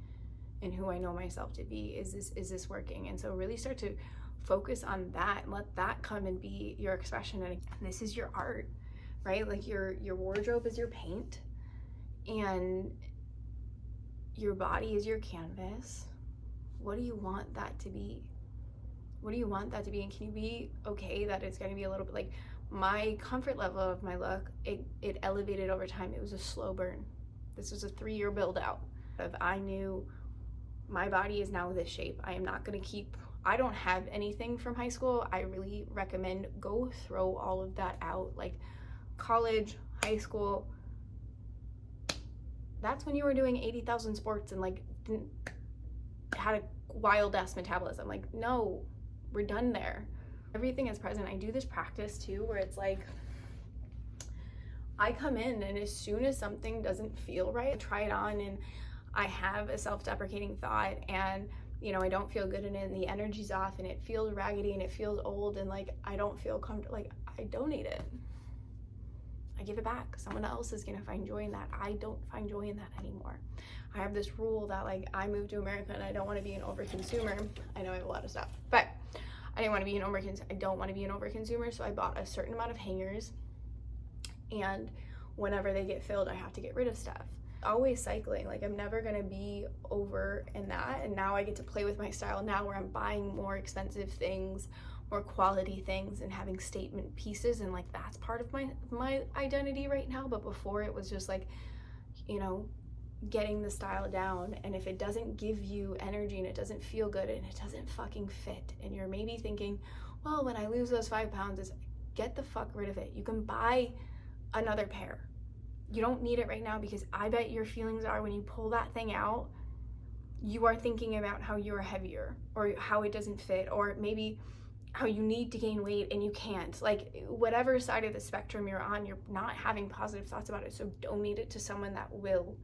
and who I know myself to be? Is this working? And so really start to focus on that and let that come and be your expression. And this is your art, right? Like, your wardrobe is your paint, and your body is your canvas. What do you want that to be? What do you want that to be? And can you be okay that it's going to be a little bit, like, my comfort level of my look, it elevated over time. It was a slow burn. This was a 3-year build out. If I knew my body is now this shape, I am not going to keep, I don't have anything from high school. I really recommend go throw all of that out. Like, college, high school, that's when you were doing 80,000 sports and like had a wild ass metabolism. Like, no, we're done there. Everything is present. I do this practice too, where it's like, I come in and as soon as something doesn't feel right, I try it on and I have a self-deprecating thought and, you know, I don't feel good in it and the energy's off and it feels raggedy and it feels old and like, I don't feel comfortable. Like, I donate it. I give it back. Someone else is gonna find joy in that. I don't find joy in that anymore. I have this rule that, like, I moved to America and I don't want to be an overconsumer. I know I have a lot of stuff, but I don't want to be an overconsumer, so I bought a certain amount of hangers, and whenever they get filled, I have to get rid of stuff. Always cycling. Like, I'm never gonna be over in that, and now I get to play with my style now, where I'm buying more expensive things, more quality things, and having statement pieces, and like, that's part of my identity right now. But before, it was just like, you know, getting the style down, and if it doesn't give you energy and it doesn't feel good and it doesn't fucking fit, and you're maybe thinking, well, when I lose those 5 pounds, get the fuck rid of it. You can buy another pair. You don't need it right now, because I bet your feelings are, when you pull that thing out, you are thinking about how you're heavier, or how it doesn't fit, or maybe how you need to gain weight and you can't. Like, whatever side of the spectrum you're on, you're not having positive thoughts about it. So donate it to someone that will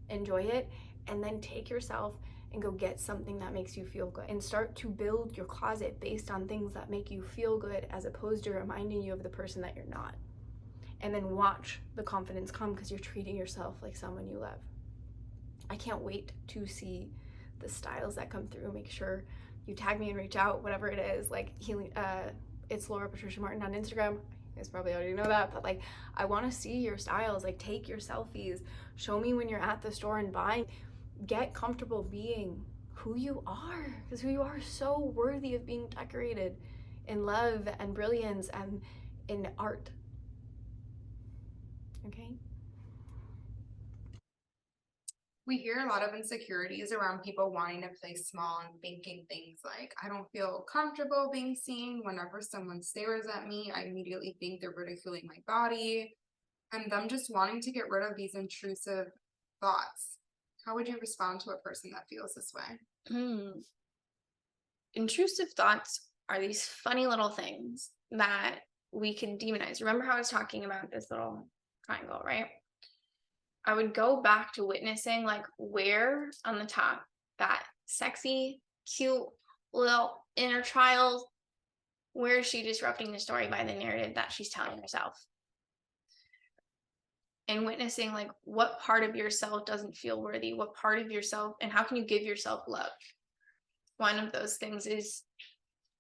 enjoy it, and then take yourself and go get something that makes you feel good, and start to build your closet based on things that make you feel good, as opposed to reminding you of the person that you're not. And then watch the confidence come, because you're treating yourself like someone you love. I can't wait to see the styles that come through. Make sure you tag me and reach out, whatever it is. Like, healing, it's Laura Patricia Martin on Instagram. You guys probably already know that, but like, I want to see your styles. Like, take your selfies, show me when you're at the store and buying. Get comfortable being who you are, because who you are is so worthy of being decorated in love and brilliance and in art. Okay? We hear a lot of insecurities around people wanting to play small and thinking things like, I don't feel comfortable being seen. Whenever someone stares at me, I immediately think they're ridiculing my body. And them just wanting to get rid of these intrusive thoughts. How would you respond to a person that feels this way? Intrusive thoughts are these funny little things that we can demonize. Remember how I was talking about this little triangle, right? I would go back to witnessing, like, where on the top that sexy, cute little inner child, where is she disrupting the story by the narrative that she's telling herself? And witnessing, like, what part of yourself doesn't feel worthy, what part of yourself, and how can you give yourself love? One of those things is,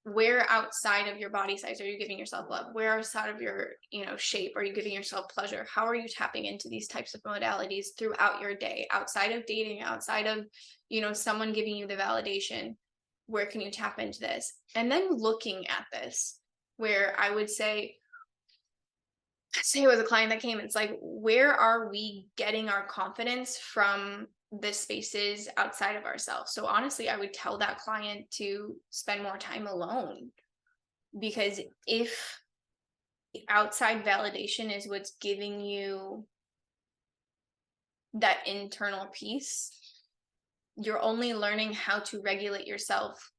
where outside of your body size are you giving yourself love? Where outside of your, shape are you giving yourself pleasure? How are you tapping into these types of modalities throughout your day, outside of dating, outside of, someone giving you the validation? Where can you tap into this? And then looking at this, where I would say it was a client that came, it's like, where are we getting our confidence from the spaces outside of ourselves? So honestly, I would tell that client to spend more time alone, because if outside validation is what's giving you that internal peace, you're only learning how to regulate yourself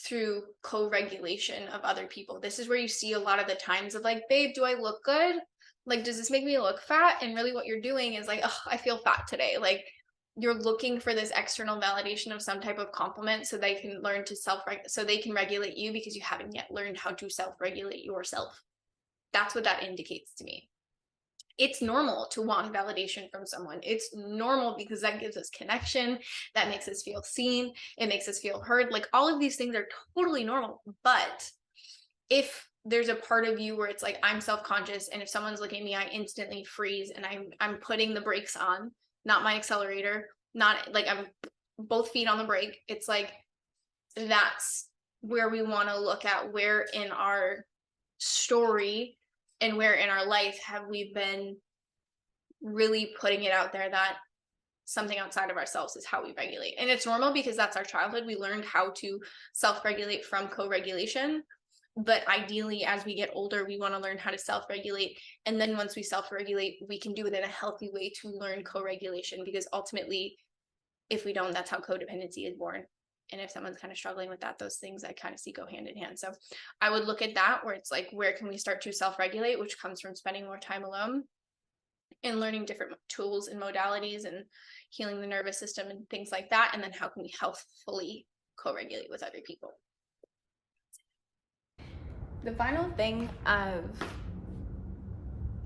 through co-regulation of other people. This is where you see a lot of the times of like, babe, do I look good? Like, does this make me look fat? And really what you're doing is like, oh, I feel fat today. Like, you're looking for this external validation of some type of compliment so they can learn to so they can regulate you, because you haven't yet learned how to self-regulate yourself. That's what that indicates to me. It's normal to want validation from someone. It's normal because that gives us connection. That makes us feel seen. It makes us feel heard. Like, all of these things are totally normal. But if there's a part of you where it's like, I'm self-conscious, and if someone's looking at me, I instantly freeze, and I'm putting the brakes on, not my accelerator, not like I'm both feet on the brake. It's like, that's where we want to look at, where in our story and where in our life have we been really putting it out there that something outside of ourselves is how we regulate. And it's normal because that's our childhood. We learned how to self-regulate from co-regulation. But ideally, as we get older, we want to learn how to self-regulate. And then once we self-regulate, we can do it in a healthy way to learn co-regulation, because ultimately, if we don't, that's how codependency is born. And if someone's kind of struggling with that, those things I kind of see go hand in hand. So I would look at that, where it's like, where can we start to self-regulate, which comes from spending more time alone and learning different tools and modalities and healing the nervous system and things like that. And then how can we healthfully co-regulate with other people? The final thing of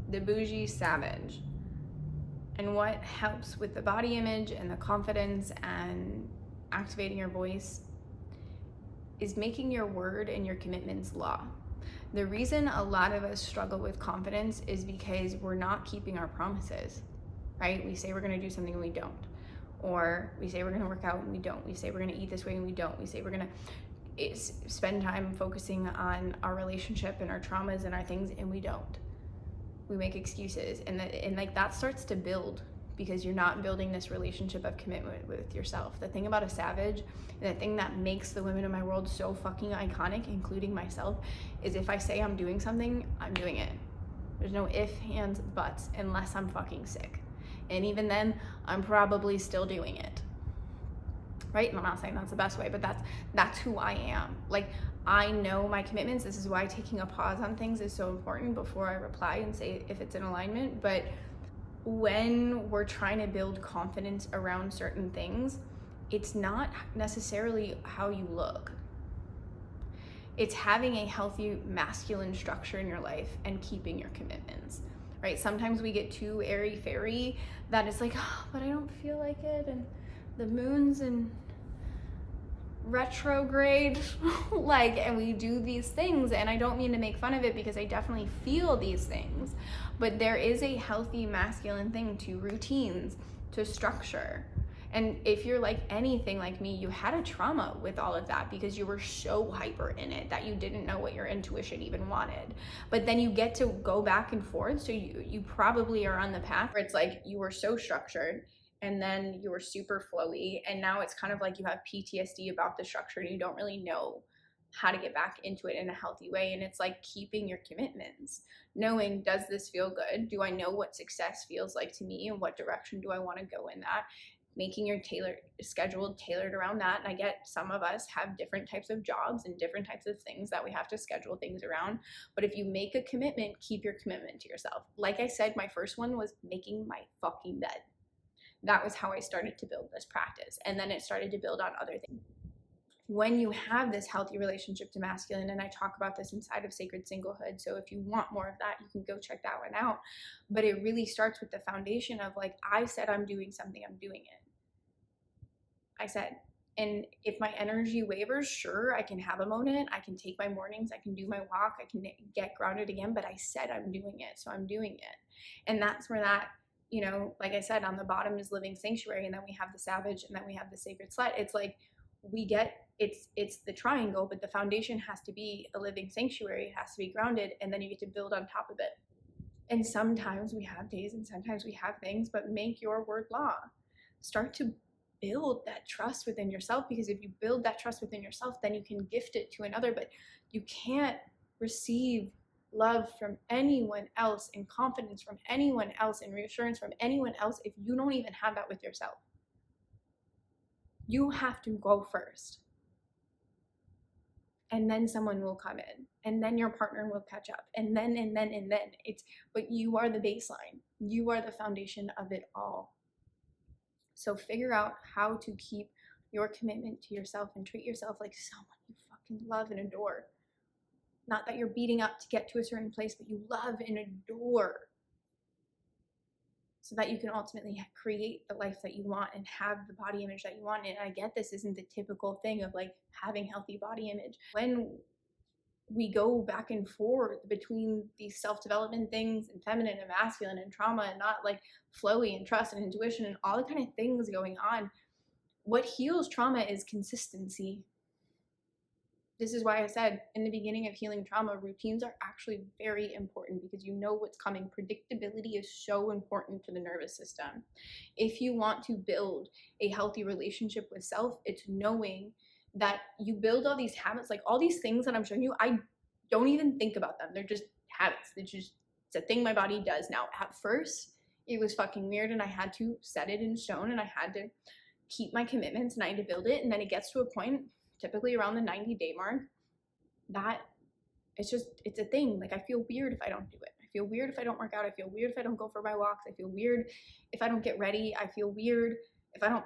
the bougie savage and what helps with the body image and the confidence and activating your voice is making your word and your commitments law. The reason a lot of us struggle with confidence is because we're not keeping our promises, right? We say we're going to do something and we don't. Or we say we're going to work out and we don't. We say we're going to eat this way and we don't. We say we're going to spend time focusing on our relationship and our traumas and our things, and we don't. We make excuses, and like that starts to build, because you're not building this relationship of commitment with yourself. The thing about a savage, and the thing that makes the women in my world so fucking iconic, including myself, is if I say I'm doing something, I'm doing it. There's no ifs, ands, buts, unless I'm fucking sick. And even then, I'm probably still doing it. Right? And I'm not saying that's the best way, but that's who I am. Like, I know my commitments. This is why taking a pause on things is so important before I reply and say if it's in alignment. But when we're trying to build confidence around certain things, it's not necessarily how you look. It's having a healthy masculine structure in your life and keeping your commitments, right? Sometimes we get too airy-fairy that it's like, oh, but I don't feel like it, and the moon's in retrograde, like, and we do these things, and I don't mean to make fun of it because I definitely feel these things, but there is a healthy masculine thing to routines, to structure. And if you're like anything like me, you had a trauma with all of that because you were so hyper in it that you didn't know what your intuition even wanted. But then you get to go back and forth, so you probably are on the path where it's like you were so structured and then you were super flowy, and now it's kind of like you have PTSD about the structure and you don't really know how to get back into it in a healthy way. And it's like keeping your commitments, knowing, does this feel good? Do I know what success feels like to me, and what direction do I want to go in that? Making your schedule tailored around that. And I get some of us have different types of jobs and different types of things that we have to schedule things around. But if you make a commitment, keep your commitment to yourself. Like I said, my first one was making my fucking bed. That was how I started to build this practice. And then it started to build on other things. When you have this healthy relationship to masculine, and I talk about this inside of Sacred Singlehood, so if you want more of that, you can go check that one out. But it really starts with the foundation of like, I said I'm doing something, I'm doing it. I said, and if my energy wavers, sure, I can have a moment, I can take my mornings, I can do my walk, I can get grounded again, but I said I'm doing it, so I'm doing it. And that's where that, you know, like I said, on the bottom is living sanctuary, and then we have the savage, and then we have the sacred slut. It's like we get, it's the triangle, but the foundation has to be a living sanctuary, it has to be grounded, and then you get to build on top of it. And sometimes we have days and sometimes we have things, but make your word law. Start to build that trust within yourself, because if you build that trust within yourself, then you can gift it to another. But you can't receive love from anyone else and confidence from anyone else and reassurance from anyone else if you don't even have that with yourself. You have to go first, and then someone will come in, and then your partner will catch up, and then it's, but you are the baseline, you are the foundation of it all. So figure out how to keep your commitment to yourself and treat yourself like someone you fucking love and adore. Not that you're beating up to get to a certain place, but you love and adore, so that you can ultimately create the life that you want and have the body image that you want. And I get this isn't the typical thing of like having healthy body image. When we go back and forth between these self-development things and feminine and masculine and trauma and not like flowy and trust and intuition and all the kind of things going on, what heals trauma is consistency. This is why I said in the beginning of healing trauma, routines are actually very important, because you know what's coming. Predictability is so important for the nervous system. If you want to build a healthy relationship with self, it's knowing that you build all these habits, like all these things that I'm showing you, I don't even think about them. They're just habits. It's a thing my body does now. At first, it was fucking weird, and I had to set it in stone, and I had to keep my commitments, and I had to build it. And then it gets to a point, typically around the 90-day mark, that it's a thing. Like, I feel weird if I don't do it. I feel weird if I don't work out. I feel weird if I don't go for my walks. I feel weird if I don't get ready. I feel weird if I don't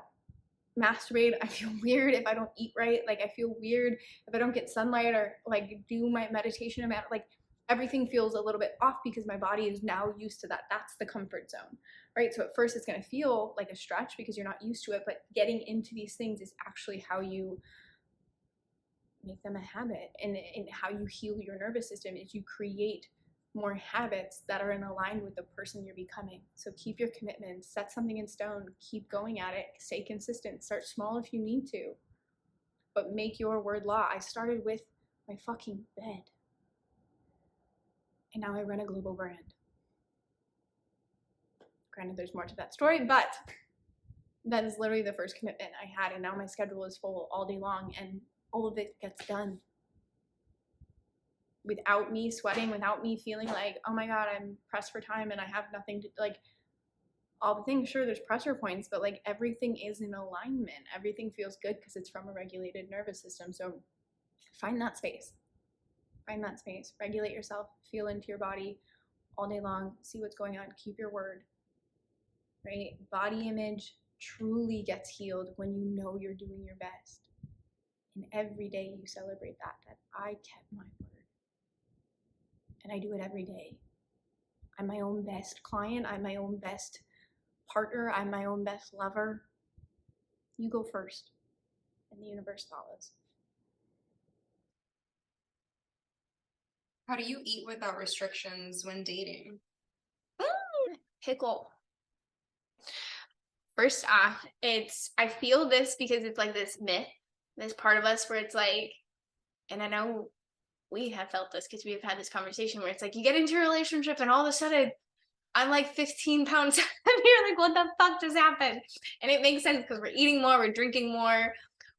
masturbate. I feel weird if I don't eat right. Like, I feel weird if I don't get sunlight or like do my meditation. Like, everything feels a little bit off because my body is now used to that. That's the comfort zone, right? So at first it's going to feel like a stretch because you're not used to it, but getting into these things is actually how you make them a habit. And how you heal your nervous system is you create more habits that are in aligned with the person you're becoming. So keep your commitments, set something in stone, keep going at it, stay consistent, start small if you need to, but make your word law. I started with my fucking bed, and now I run a global brand. Granted, there's more to that story, but that is literally the first commitment I had, and now my schedule is full all day long, and all of it gets done without me sweating, without me feeling like, oh my God, I'm pressed for time and I have nothing to, like, all the things. Sure, there's pressure points, but like everything is in alignment. Everything feels good because it's from a regulated nervous system. So find that space. Find that space. Regulate yourself. Feel into your body all day long. See what's going on. Keep your word. Right? Body image truly gets healed when you know you're doing your best. And every day you celebrate that I kept my word. And I do it every day. I'm my own best client. I'm my own best partner. I'm my own best lover. You go first, and the universe follows. How do you eat without restrictions when dating? Pickle. First off, I feel this because it's like this myth, this part of us where it's like, and I know we have felt this because we've had this conversation where it's like you get into a relationship and all of a sudden I'm like 15 pounds heavier. Like, what the fuck just happened? And it makes sense because we're eating more, we're drinking more,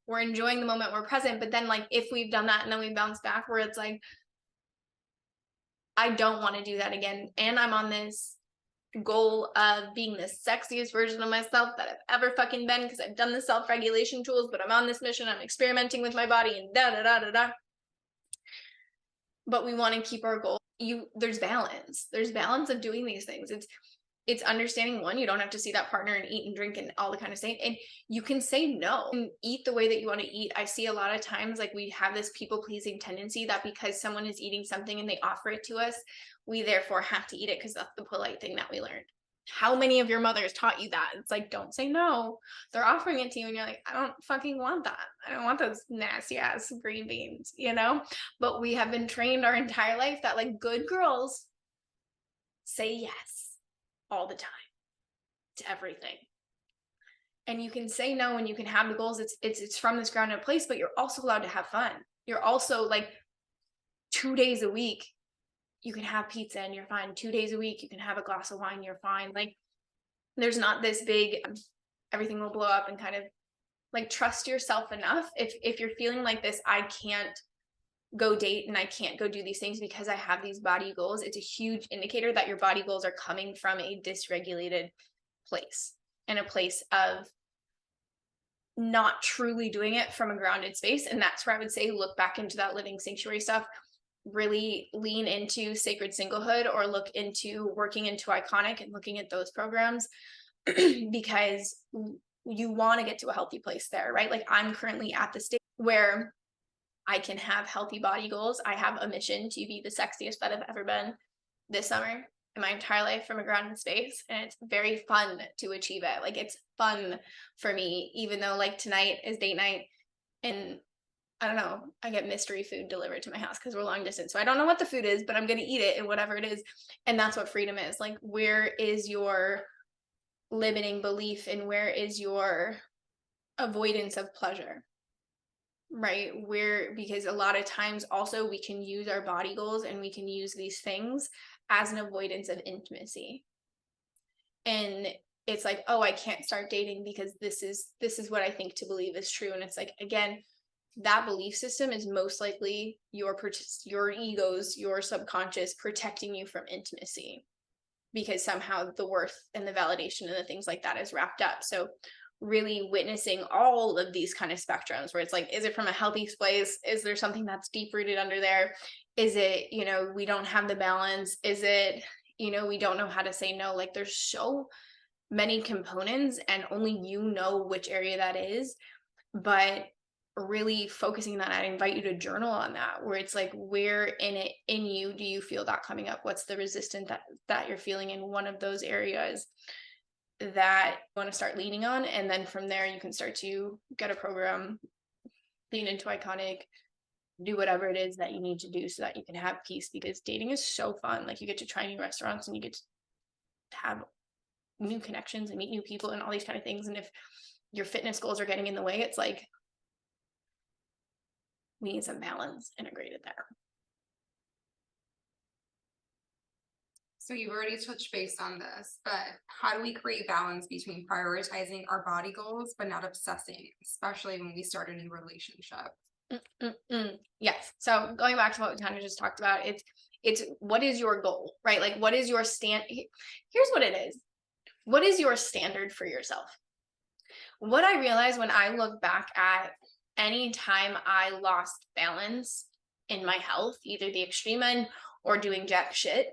we're enjoying the moment, we're present. But then, like, if we've done that and then we bounce back, where it's like, I don't want to do that again. And I'm on this goal of being the sexiest version of myself that I've ever fucking been because I've done the self-regulation tools, but I'm on this mission. I'm experimenting with my body and da da da da da. But we want to keep our goal. There's balance. There's balance of doing these things. It's understanding, one, you don't have to see that partner and eat and drink and all the kind of stuff. And you can say no and eat the way that you want to eat. I see a lot of times, like, we have this people pleasing tendency that because someone is eating something and they offer it to us, we therefore have to eat it because that's the polite thing that we learned. How many of your mothers taught you that? It's like, don't say no. They're offering it to you and you're like, I don't fucking want that. I don't want those nasty ass green beans, you know? But we have been trained our entire life that, like, good girls say yes all the time to everything. And you can say no and you can have the goals. It's from this grounded place, but you're also allowed to have fun. You're also, like, 2 days a week you can have pizza and you're fine. 2 days a week you can have a glass of wine, you're fine. Like, there's not this big everything will blow up, and kind of, like, trust yourself enough. If you're feeling like this, I can't go date and I can't go do these things because I have these body goals, it's a huge indicator that your body goals are coming from a dysregulated place, and a place of not truly doing it from a grounded space. And that's where I would say look back into that living sanctuary stuff, really lean into sacred singlehood, or look into working into iconic and looking at those programs because you want to get to a healthy place there, right? Like, I'm currently at the stage where I can have healthy body goals. I have a mission to be the sexiest that I've ever been this summer in my entire life from a grounded space. And it's very fun to achieve it. Like, it's fun for me, even though, like, tonight is date night and I don't know, I get mystery food delivered to my house because we're long distance. So I don't know what the food is, but I'm going to eat it and whatever it is. And that's what freedom is. Like, where is your limiting belief and where is your avoidance of pleasure? Right? Because a lot of times also we can use our body goals and we can use these things as an avoidance of intimacy. And it's like, oh, I can't start dating because this is what I think to believe is true. And it's like, again, that belief system is most likely your egos, your subconscious protecting you from intimacy, because somehow the worth and the validation and the things like that is wrapped up. So really witnessing all of these kind of spectrums where it's like, is it from a healthy place? Is there something that's deep rooted under there? Is it, we don't have the balance? Is it, we don't know how to say no? Like, there's so many components and only you know which area that is. But really focusing that, I invite you to journal on that, where it's like, where in you do you feel that coming up? What's the resistance that you're feeling in one of those areas that you want to start leaning on? And then from there you can start to get a program, lean into iconic, do whatever it is that you need to do so that you can have peace, because dating is so fun. Like, you get to try new restaurants and you get to have new connections and meet new people and all these kind of things. And if your fitness goals are getting in the way, it's like, we need some balance integrated there. So you've already touched base on this, but how do we create balance between prioritizing our body goals but not obsessing, especially when we start a new relationship? Yes. So going back to what we kind of just talked about, it's what is your goal, right? Like, what is your here's what it is. What is your standard for yourself? What I realized when I look back at any time I lost balance in my health, either the extreme end or doing jack shit,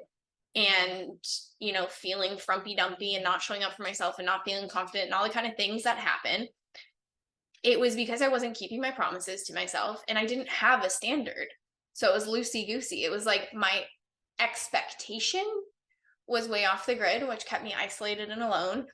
and feeling frumpy dumpy and not showing up for myself and not feeling confident and all the kind of things that happen, it was because I wasn't keeping my promises to myself and I didn't have a standard. So it was loosey goosey. It was like my expectation was way off the grid, which kept me isolated and alone.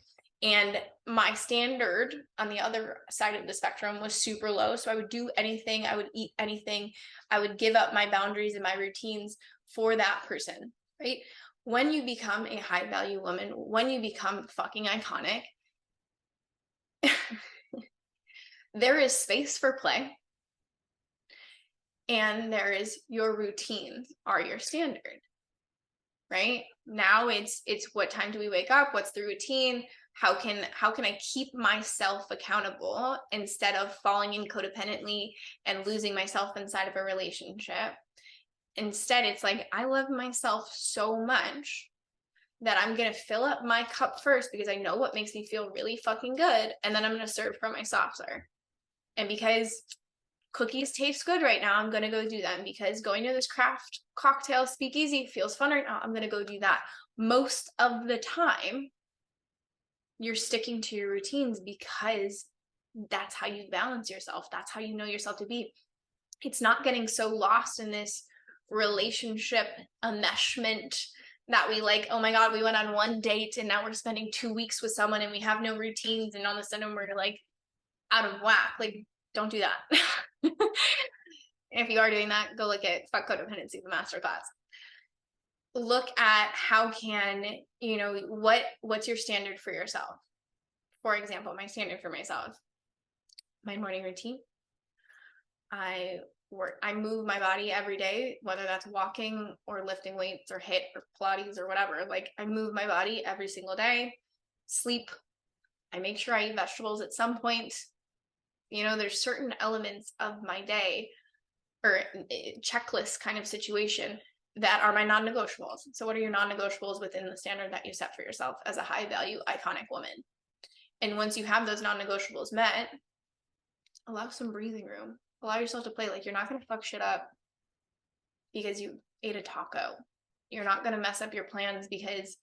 And my standard on the other side of the spectrum was super low. So I would do anything, I would eat anything, I would give up my boundaries and my routines for that person, right? When you become a high value woman, when you become fucking iconic, there is space for play. And there is your routines are your standard, right? Now it's what time do we wake up? What's the routine? How can I keep myself accountable instead of falling in codependently and losing myself inside of a relationship? Instead, it's like, I love myself so much that I'm going to fill up my cup first because I know what makes me feel really fucking good. And then I'm going to serve from my saucer. And because cookies taste good right now, I'm going to go do them. Because going to this craft cocktail speakeasy feels fun right now, I'm going to go do that. Most of the time, you're sticking to your routines because that's how you balance yourself. That's how you know yourself to be. It's not getting so lost in this relationship enmeshment that we like, oh my God, we went on one date and now we're spending 2 weeks with someone and we have no routines and all of a sudden we're like out of whack. Like, don't do that. If you are doing that, go look at Fuck Codependency, the masterclass. Look at how can, what's your standard for yourself? For example, my standard for myself, my morning routine. I move my body every day, whether that's walking or lifting weights or HIIT or Pilates or whatever. Like, I move my body every single day. Sleep. I make sure I eat vegetables at some point. There's certain elements of my day or checklist kind of situation that are my non-negotiables. So what are your non-negotiables within the standard that you set for yourself as a high value, iconic woman? And once you have those non-negotiables met, allow some breathing room. Allow yourself to play. Like, you're not going to fuck shit up because you ate a taco. You're not going to mess up your plans because,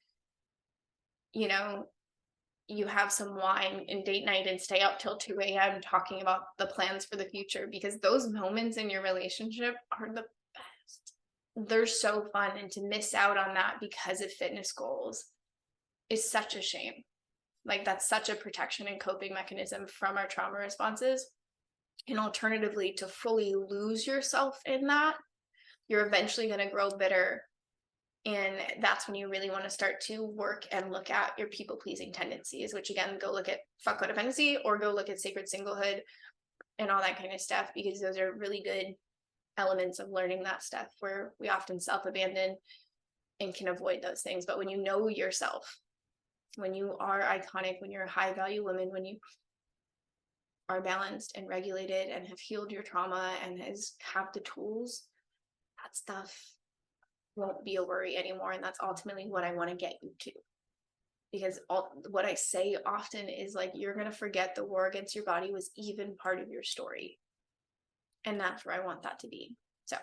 you have some wine and date night and stay up till 2 a.m. talking about the plans for the future, because those moments in your relationship are the best. They're so fun. And to miss out on that because of fitness goals is such a shame. Like, that's such a protection and coping mechanism from our trauma responses. And alternatively, to fully lose yourself in that, you're eventually going to grow bitter. And that's when you really want to start to work and look at your people-pleasing tendencies, which, again, go look at Fuck Codependency or go look at Sacred Singlehood and all that kind of stuff, because those are really good elements of learning that stuff where we often self-abandon and can avoid those things. But when you know yourself, when you are iconic, when you're a high-value woman, when you are balanced and regulated and have healed your trauma and have the tools, that stuff won't be a worry anymore. And that's ultimately what I want to get you to. Because what I say often is, like, you're going to forget the war against your body was even part of your story. And that's where I want that to be. So